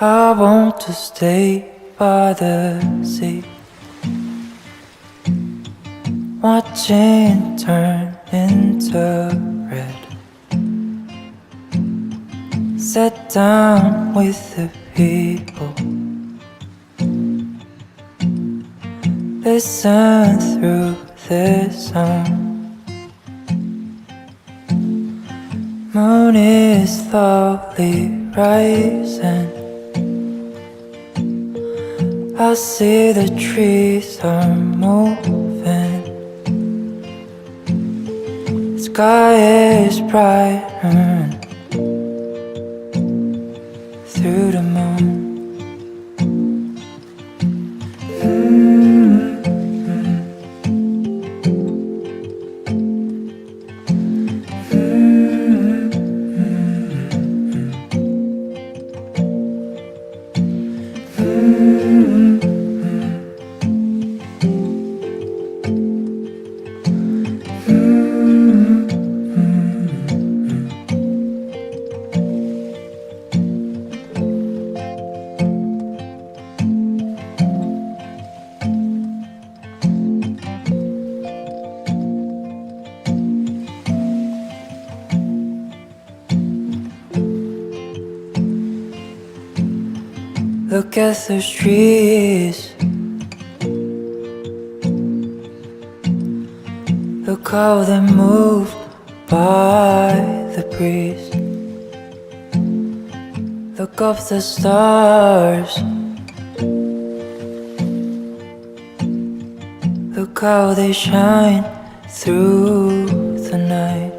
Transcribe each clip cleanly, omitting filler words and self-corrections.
I want to stay by the sea, watching turn into red. Sit down with the people, listen through the song. Moon is slowly rising, I see the trees are moving. The sky is bright through the moon. Look at those trees, look how they move by the breeze. Look up the stars, look how they shine through the night.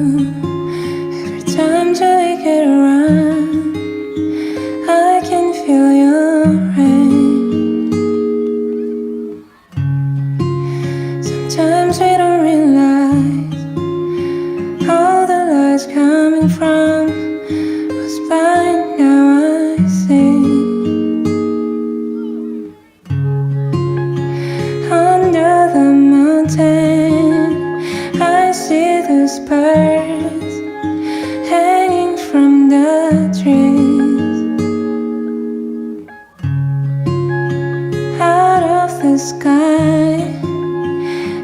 Every time Joy get around, I can feel your rain. Sometimes we don't realize all the lights coming from was blind, now I see. Under the mountain, I see those birds hanging from the trees. Out of the sky,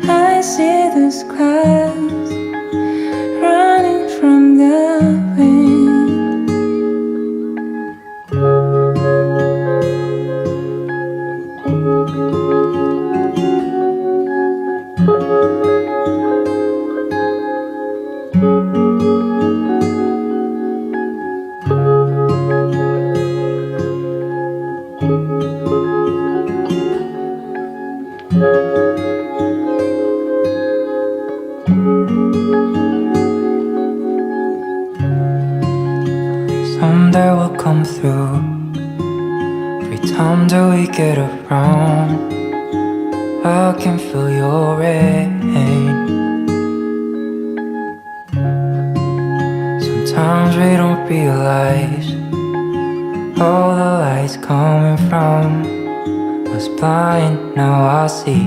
I see those clouds running from the wind. Someday we'll come through. Every time that we get around, I can feel your rain. Sometimes we don't realize all the lights coming from was blind, now I see.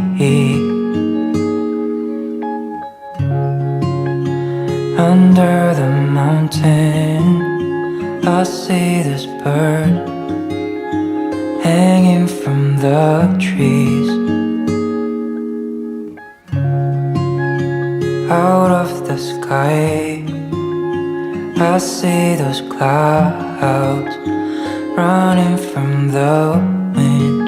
Under the mountain, I see this bird hanging from the trees. Out of the sky, I see those clouds running from the wind.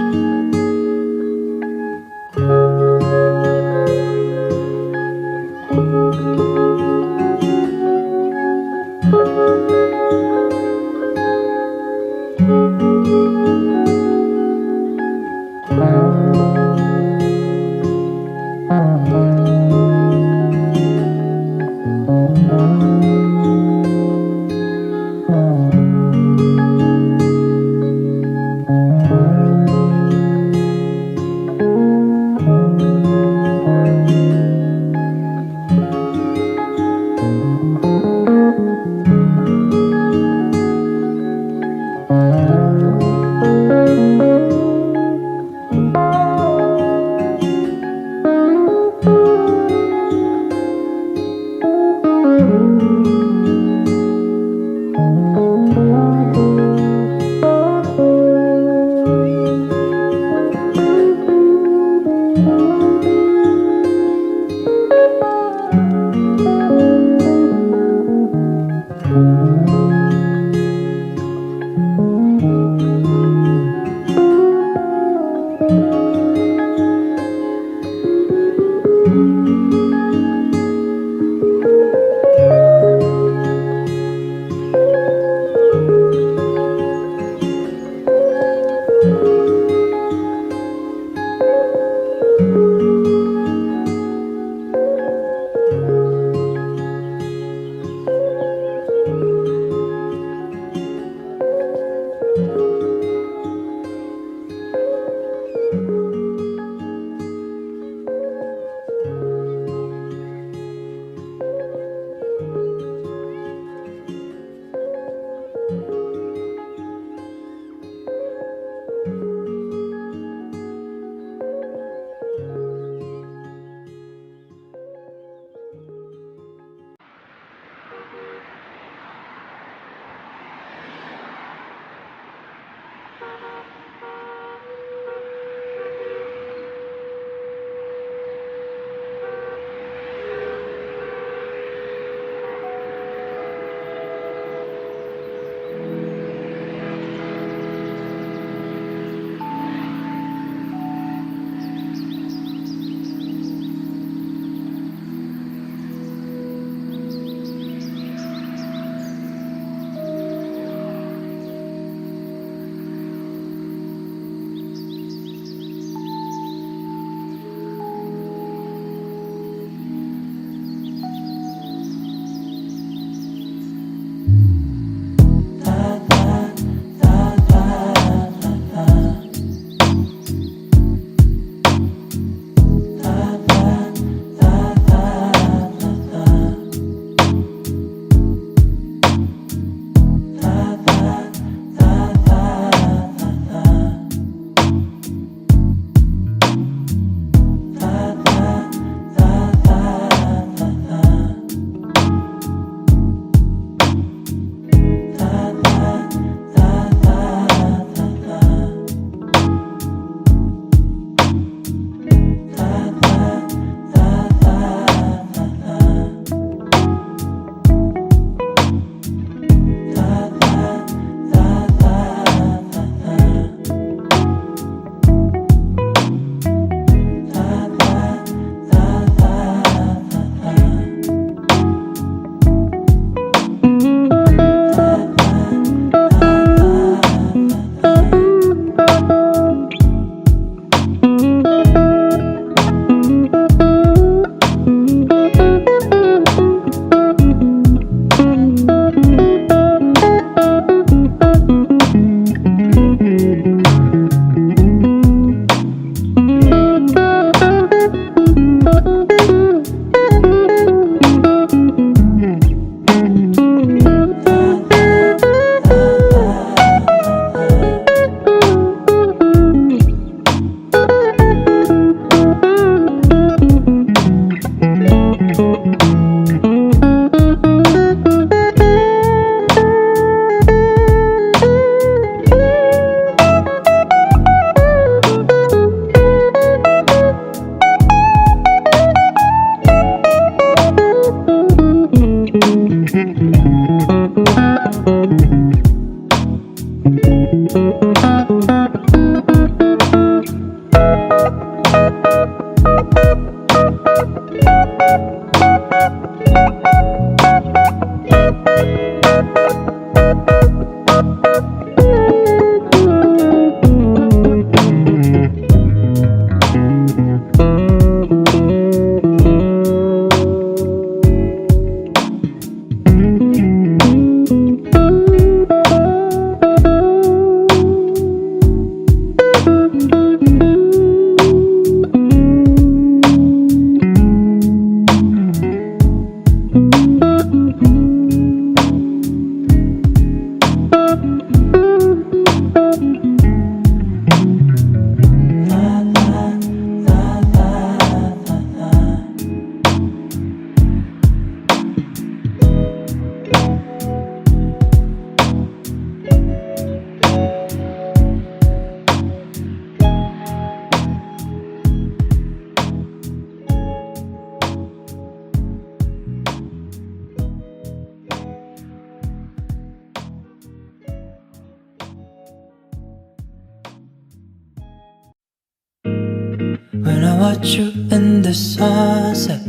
watch you in the sunset,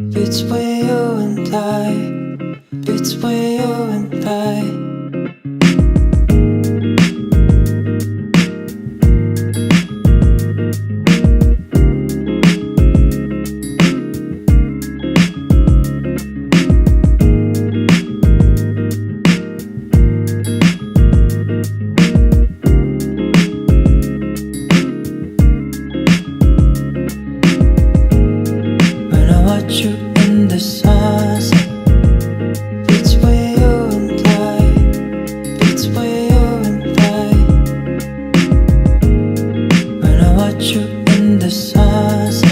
between you and I, between you and I. Watch you in the sunset, between you and I, between you and I. When I watch you in the sunset,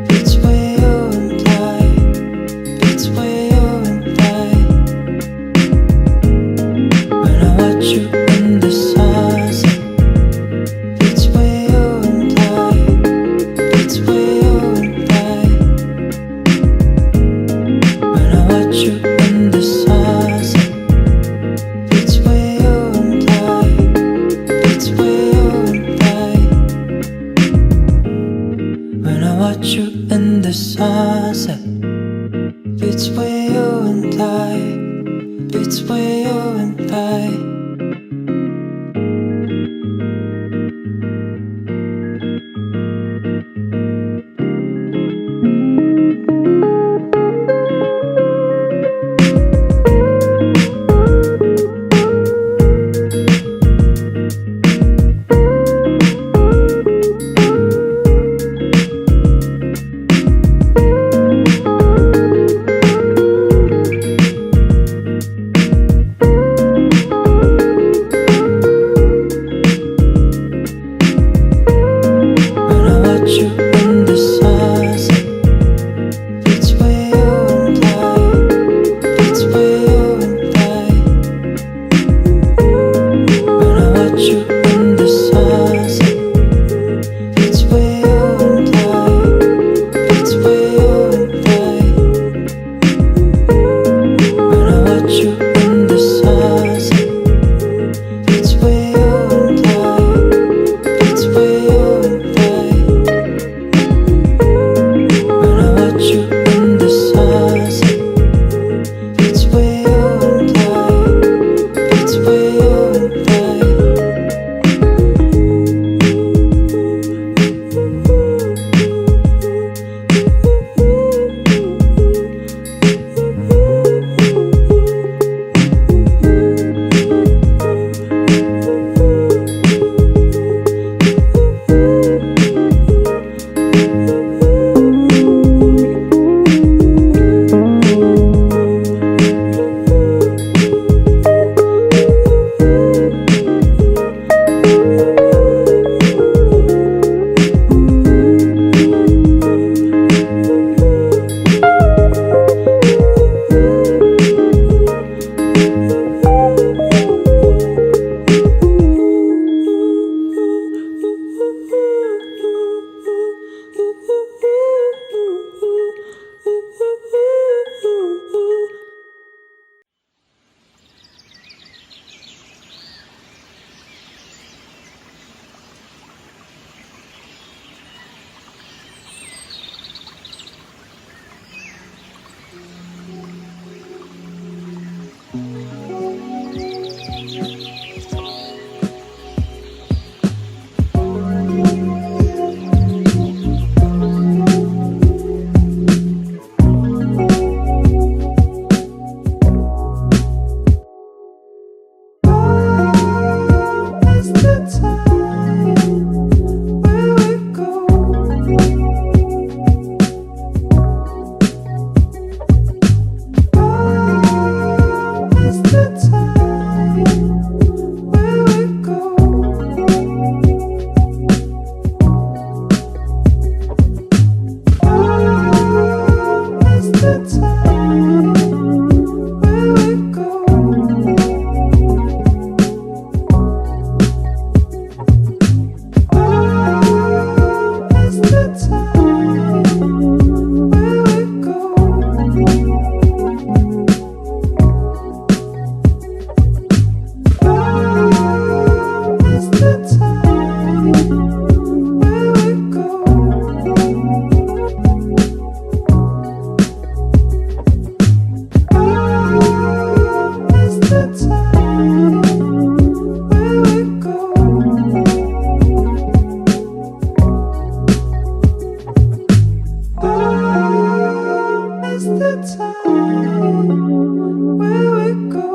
between you and I, between you and I. When I watch you in the sunset, between you and I, between you and I. Watch you in the sunset, between you and I, between you and I. When I watch you in the sunset, between you and I, between you and I. Where we go. time where we go.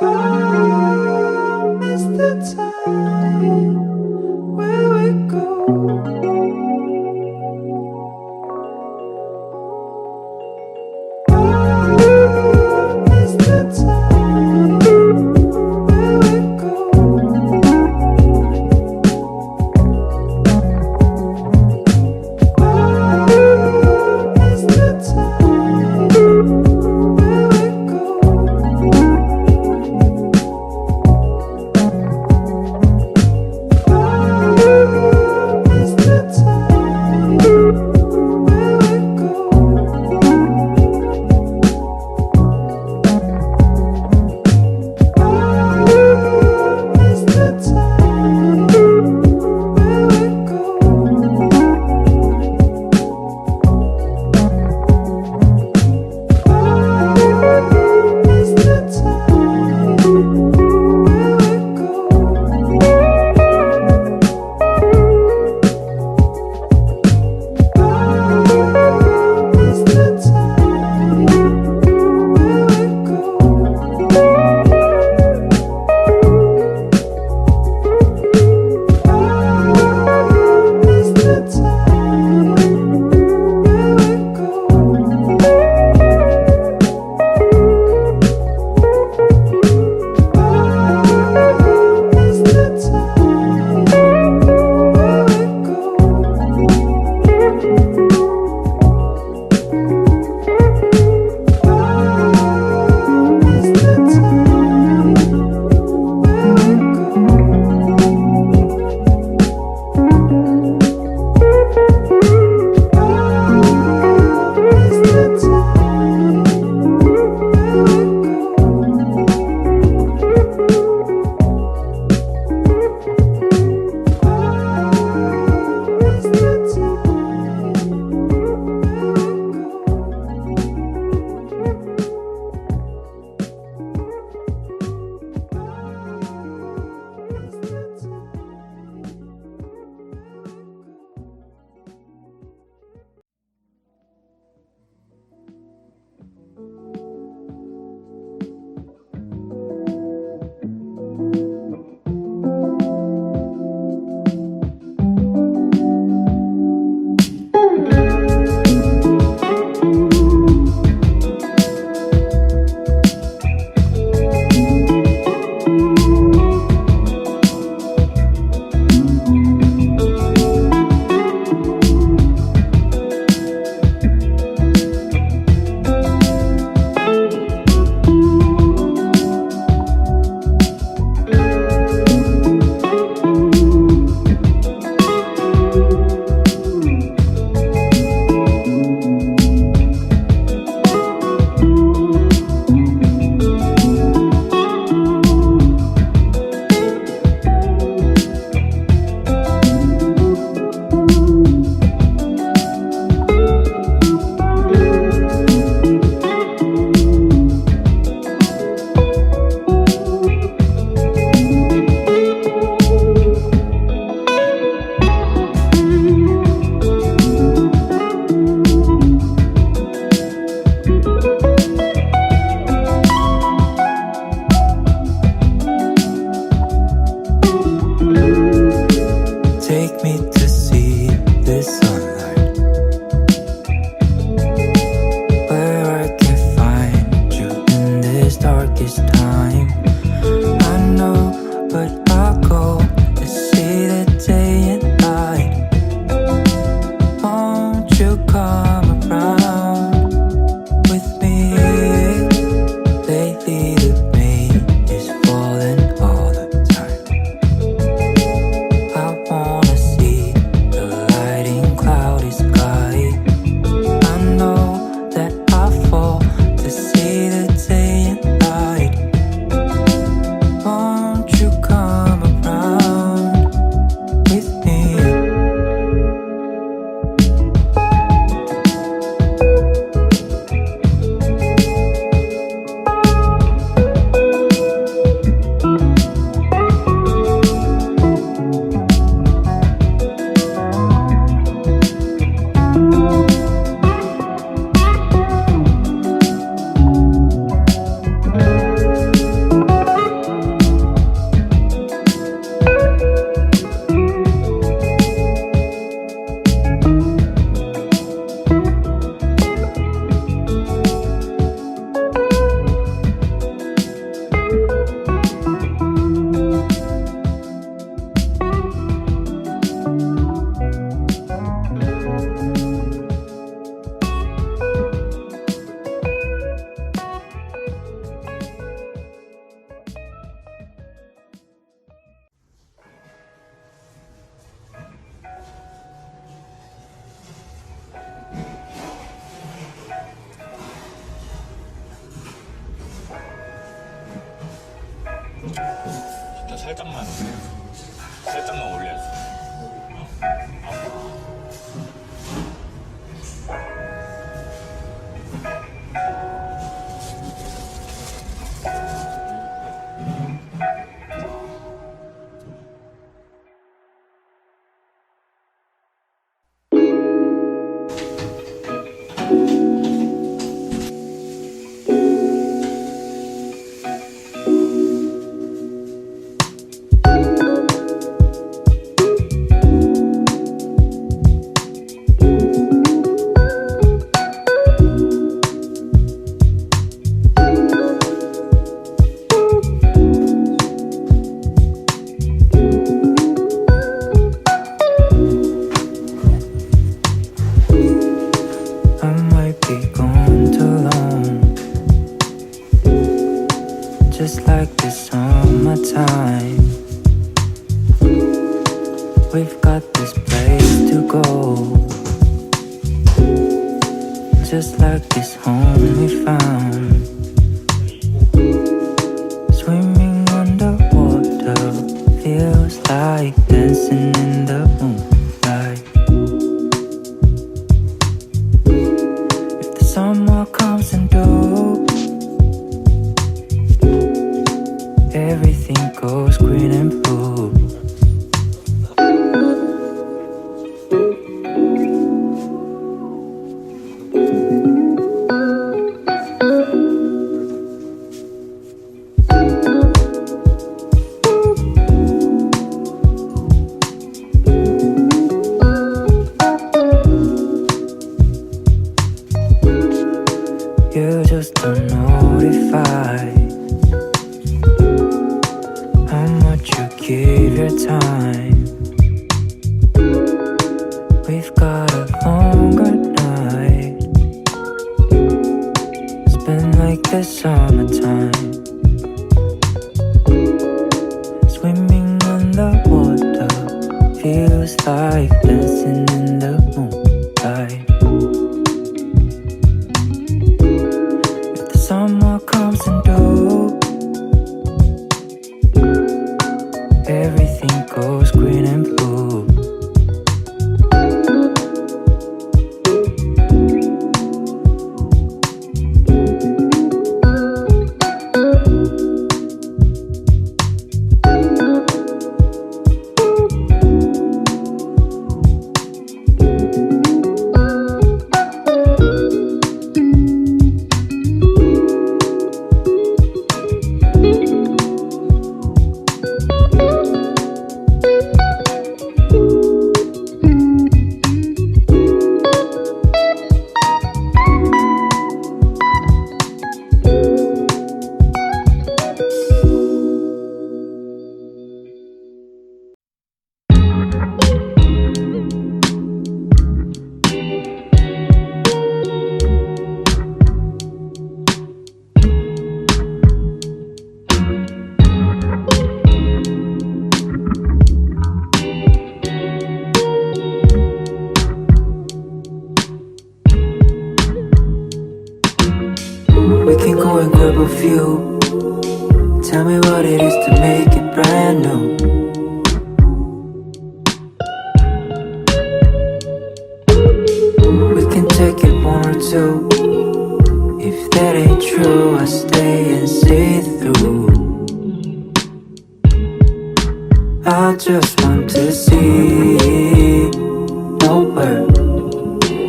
I miss the time where we go. I miss the time where we go. I miss the time where we go. I 살짝만 살짝만 올려야지. Just like the summertime, we've got this place to go. Just like this home we found, swimming underwater feels like dancing in the moonlight. If the summer comes and goes, everything goes green and blue. You just don't notify how much you give your time. We've got a longer night, spend like the summertime, swimming in the water feels like dancing in the moonlight. If the summer comes and goes, everything goes green and blue. We can go and grab a few. Tell me what it is to make it brand new. We can take it one or two. If that ain't true, I stay and see through. I just want to see nowhere,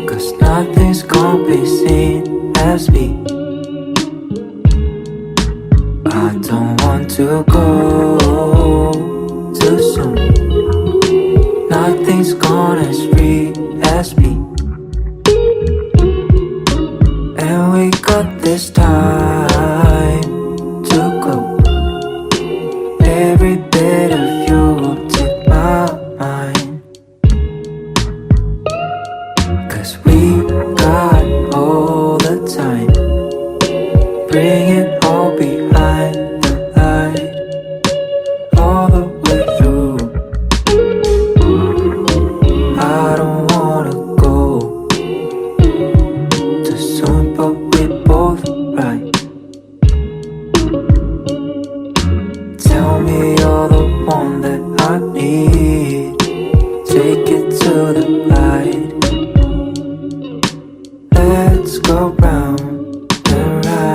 'cause nothing's gonna be seen as me. I don't want to go too soon. Nothing's gonna as free as me. And we got this time to go. Every bit of you will take my mind, 'cause we got all the time. Bring it all behind the light, all the way through. I don't wanna go too soon, but we're both right. need. Take it to the light. Let's go round and round.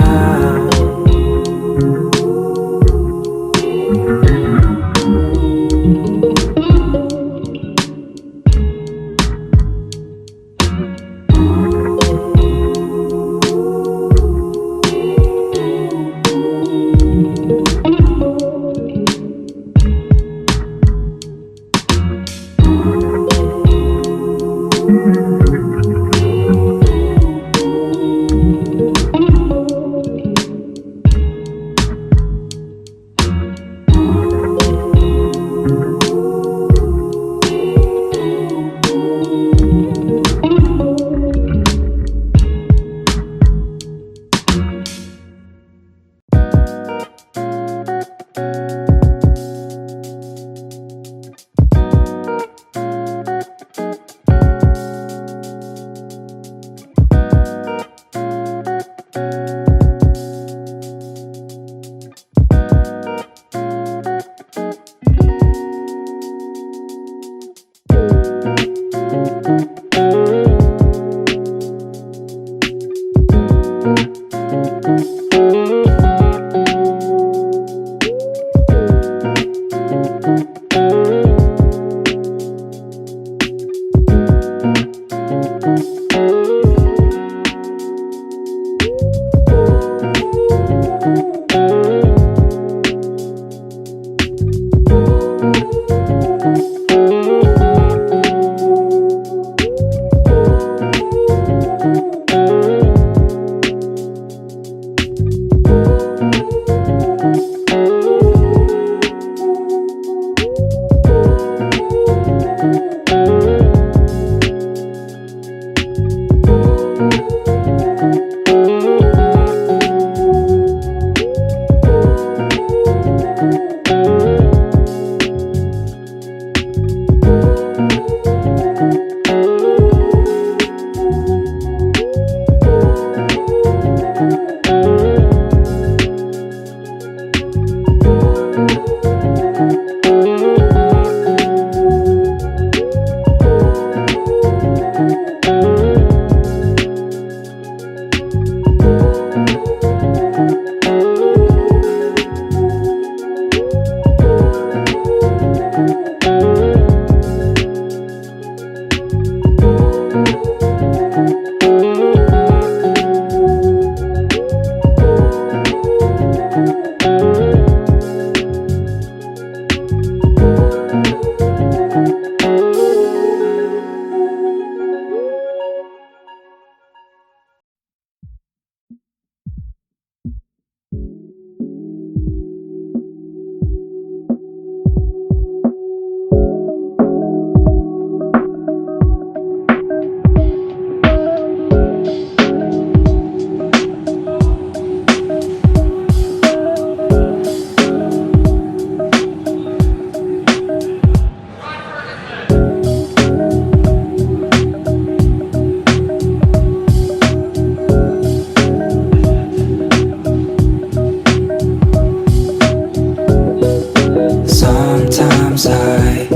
Sometimes I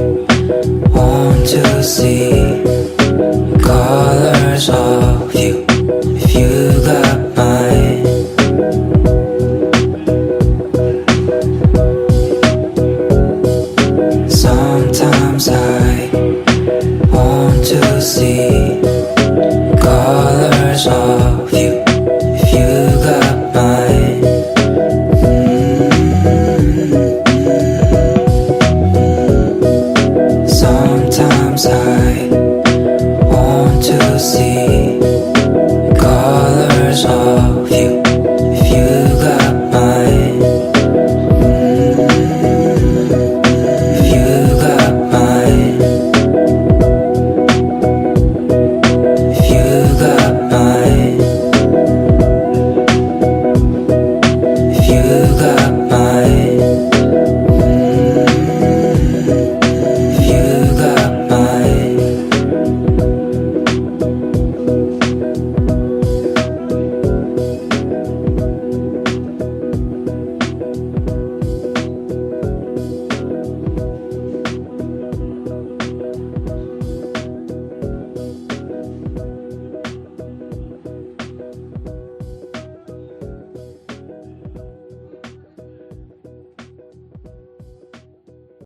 want to see the colors of you if you got mine. Sometimes I want to see the colors of